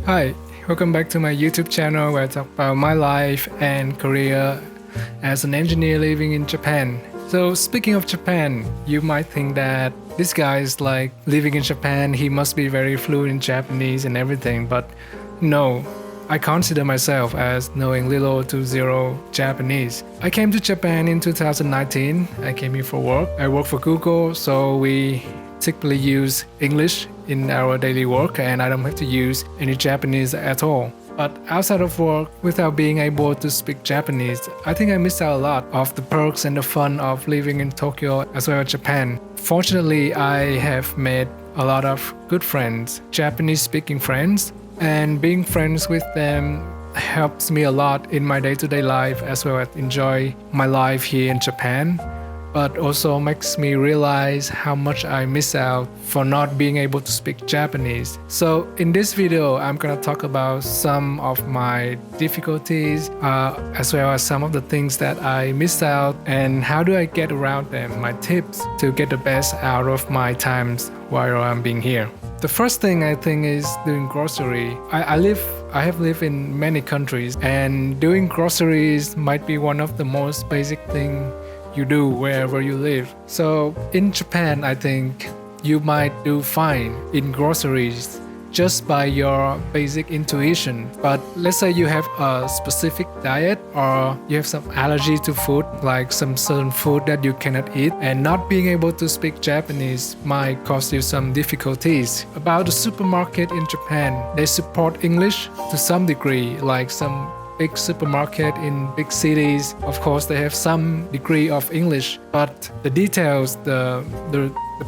Hi, welcome back to my YouTube channel where I talk about my life and career as an engineer living in Japan. So speaking of Japan, you might think that this guy is like living in Japan, he must be very fluent in Japanese and everything, but no. I consider myself as knowing little to zero Japanese. I came to Japan in 2019. I came here for work. I work for Google, so we typically use English in our daily work and I don't have to use any Japanese at all. But outside of work, without being able to speak Japanese, I think I missed out a lot of the perks and the fun of living in Tokyo as well as Japan. Fortunately, I have made a lot of good friends, Japanese-speaking friends, and being friends with them helps me a lot in my day-to-day life as well as enjoy my life here in Japan, but also makes me realize how much I miss out for not being able to speak Japanese. So in this video, I'm gonna talk about some of my difficulties as well as some of the things that I missed out and how do I get around them, my tips to get the best out of my times while I'm being here. The first thing I think is doing grocery. I have lived in many countries and doing groceries might be one of the most basic thing you do wherever you live. So in Japan, I think you might do fine in groceries just by your basic intuition. But let's say you have a specific diet or you have some allergy to food, like some certain food that you cannot eat, and not being able to speak Japanese might cause you some difficulties. About the supermarket in Japan, they support English to some degree, like some big supermarket in big cities. Of course, they have some degree of English, but the details, the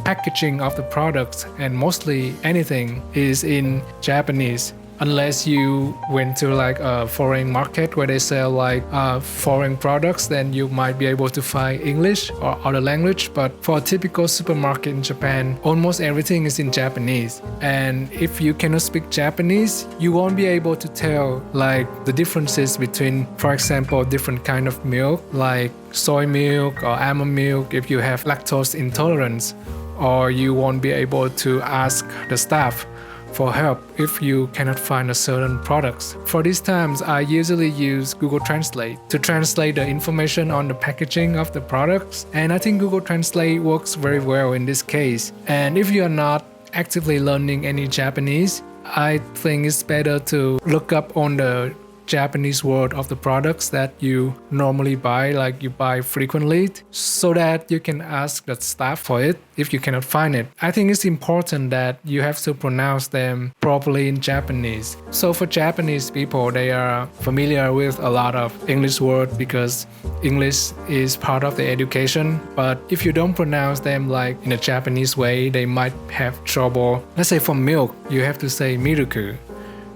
packaging of the products and mostly anything is in Japanese. Unless you went to like a foreign market where they sell like foreign products, then you might be able to find English or other language. But for a typical supermarket in Japan, almost everything is in Japanese. And if you cannot speak Japanese, you won't be able to tell like the differences between, for example, different kind of milk like soy milk or almond milk if you have lactose intolerance, or you won't be able to ask the staff for help if you cannot find a certain products. For these times, I usually use Google Translate to translate the information on the packaging of the products, and I think Google Translate works very well in this case. And if you are not actively learning any Japanese, I think it's better to look up on the Japanese word of the products that you normally buy, like you buy frequently, so that you can ask the staff for it if you cannot find it. I think it's important that you have to pronounce them properly in Japanese. So for Japanese people, they are familiar with a lot of English words because English is part of the education. But if you don't pronounce them like in a Japanese way, they might have trouble. Let's say for milk, you have to say miruku,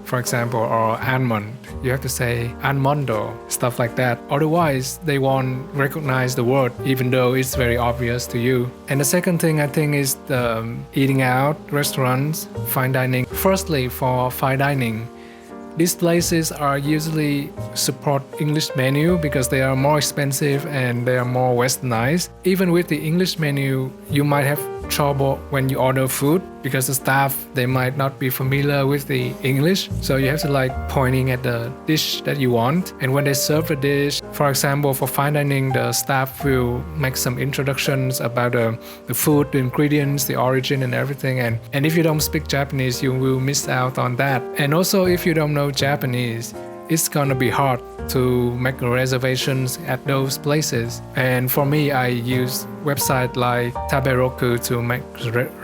for example, or almond, you have to say almondo, stuff like that. Otherwise, they won't recognize the word, even though it's very obvious to you. And the second thing I think is the eating out, restaurants, fine dining. Firstly, for fine dining, these places are usually support English menu because they are more expensive and they are more westernized. Even with the English menu, you might have trouble when you order food because the staff, they might not be familiar with the English. So you have to like pointing at the dish that you want. And when they serve the dish, for example, for fine dining, the staff will make some introductions about the food, the ingredients, the origin and everything. And if you don't speak Japanese, you will miss out on that. And also if you don't know Japanese, it's gonna be hard to make reservations at those places. And for me, I use websites like Taberoku to make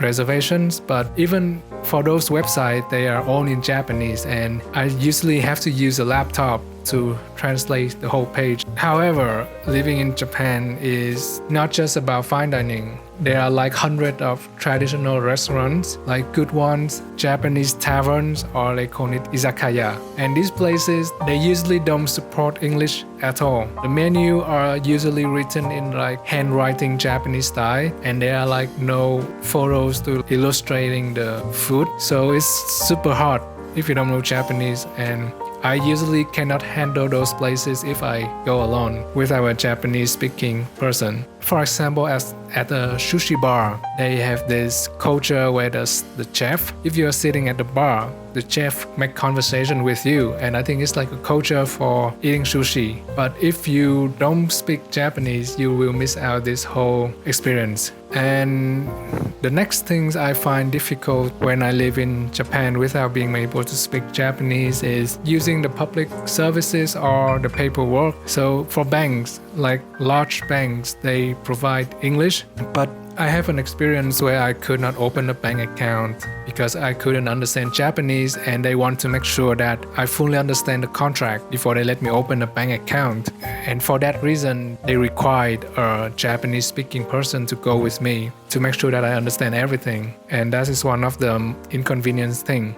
reservations, but even for those websites, they are all in Japanese and I usually have to use a laptop to translate the whole page. However, living in Japan is not just about fine dining. There are like hundreds of traditional restaurants, like good ones, Japanese taverns, or they call it izakaya. And these places, they usually don't support English at all. The menu are usually written in like handwriting Japanese style, and there are like no photos to illustrating the food. So it's super hard if you don't know Japanese, and I usually cannot handle those places if I go alone without a Japanese speaking person. For example, as at a sushi bar, they have this culture where the chef, if you're sitting at the bar, the chef make conversation with you, and I think it's like a culture for eating sushi. But if you don't speak Japanese, you will miss out this whole experience. And the next things I find difficult when I live in Japan without being able to speak Japanese is using the public services or the paperwork. So for banks, like large banks, they provide English, but I have an experience where I could not open a bank account because I couldn't understand Japanese, and they want to make sure that I fully understand the contract before they let me open a bank account. And for that reason, they required a Japanese speaking person to go with me to make sure that I understand everything. And that is one of the inconvenience thing.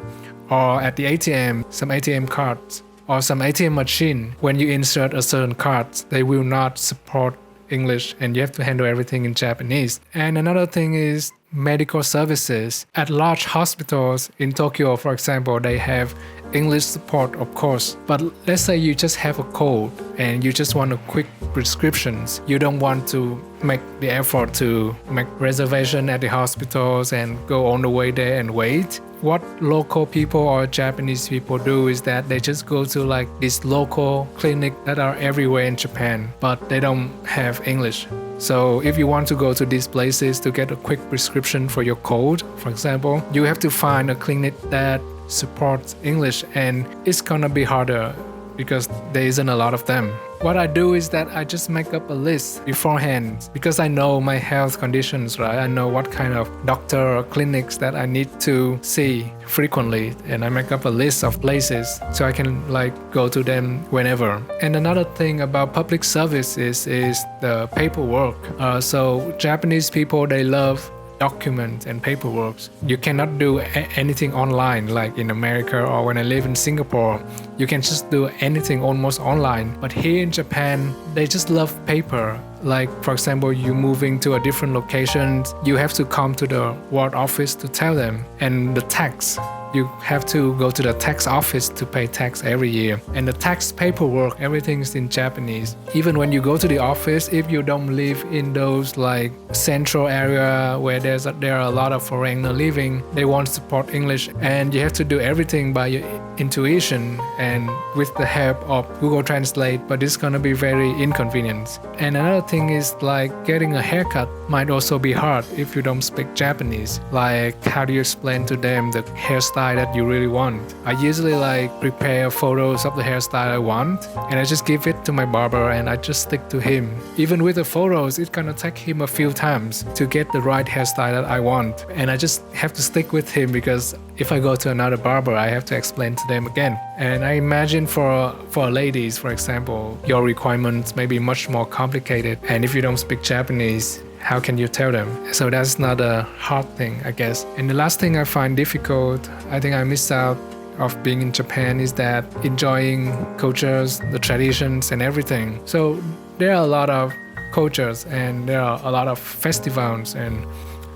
Or at the ATM, some ATM cards or some ATM machine, when you insert a certain card, they will not support English, and you have to handle everything in Japanese. And another thing is medical services. At large hospitals in Tokyo, for example, they have English support, of course. But let's say you just have a cold and you just want a quick prescriptions. You don't want to make the effort to make reservation at the hospitals and go all the way there and wait. What local people or Japanese people do is that they just go to like these local clinics that are everywhere in Japan, but they don't have English. So if you want to go to these places to get a quick prescription for your cold, for example, you have to find a clinic that supports English, and it's gonna be harder because there isn't a lot of them. What I do is that I just make up a list beforehand because I know my health conditions, right? I know what kind of doctor or clinics that I need to see frequently, and I make up a list of places so I can like go to them whenever. And another thing about public services is the paperwork. So Japanese people, they love documents and paperwork. You cannot do anything online like in America, or when I live in Singapore, you can just do anything almost online. But here in Japan, they just love paper. Like for example, you moving to a different location, you have to come to the ward office to tell them. And the tax, you have to go to the tax office to pay tax every year. And the tax paperwork, everything is in Japanese. Even when you go to the office, if you don't live in those like central area where there are a lot of foreigner living, they won't support English, and you have to do everything by your intuition and with the help of Google Translate, but it's gonna be very inconvenient. And another thing is like getting a haircut might also be hard if you don't speak Japanese. Like how do you explain to them the hairstyle that you really want? I usually like prepare photos of the hairstyle I want, and I just give it to my barber and I just stick to him. Even with the photos, it's gonna take him a few times to get the right hairstyle that I want, and I just have to stick with him because if I go to another barber, I have to explain to them again. And I imagine for ladies, for example, your requirements may be much more complicated, and if you don't speak Japanese, how can you tell them? So that's not a hard thing, I guess. And the last thing I find difficult, I think I miss out of being in Japan, is that enjoying cultures, the traditions and everything. So there are a lot of cultures and there are a lot of festivals and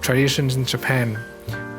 traditions in Japan.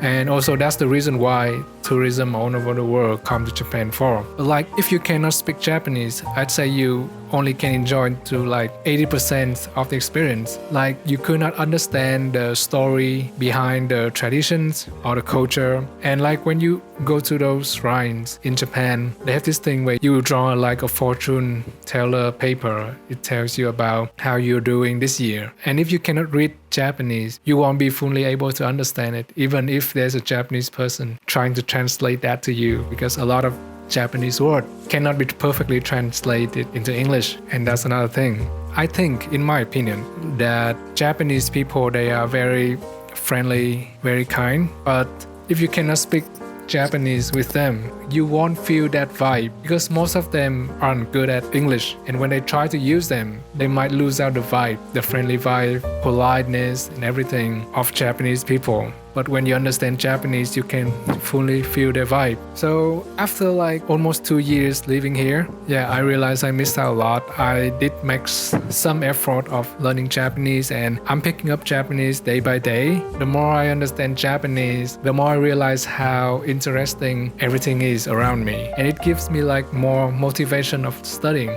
And also that's the reason why tourism all over the world come to Japan for. But like if you cannot speak Japanese, I'd say you only can enjoy to like 80% of the experience. Like you could not understand the story behind the traditions or the culture. And like when you go to those shrines in Japan, they have this thing where you draw like a fortune teller paper. It tells you about how you're doing this year. And if you cannot read Japanese, you won't be fully able to understand it, even if there's a Japanese person trying to translate that to you, because a lot of Japanese word cannot be perfectly translated into English, and that's another thing. I think, in my opinion, that Japanese people, they are very friendly, very kind, but if you cannot speak Japanese with them, you won't feel that vibe because most of them aren't good at English, and when they try to use them, they might lose out the vibe, the friendly vibe, politeness and everything of Japanese people. But when you understand Japanese, you can fully feel their vibe. So after like almost 2 years living here, I realized I missed out a lot. I did make some effort of learning Japanese, and I'm picking up Japanese day by day. The more I understand Japanese, the more I realize how interesting everything is around me. And it gives me like more motivation of studying.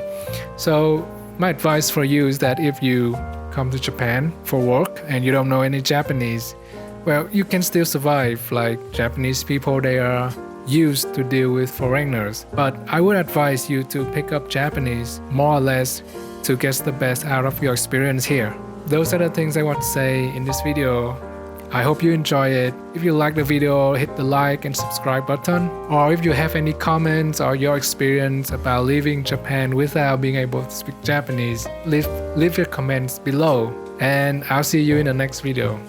So my advice for you is that if you come to Japan for work and you don't know any Japanese, well, you can still survive. Like Japanese people, they are used to deal with foreigners. But I would advise you to pick up Japanese more or less to get the best out of your experience here. Those are the things I want to say in this video. I hope you enjoy it. If you like the video, hit the like and subscribe button. Or if you have any comments or your experience about leaving Japan without being able to speak Japanese, leave your comments below. And I'll see you in the next video.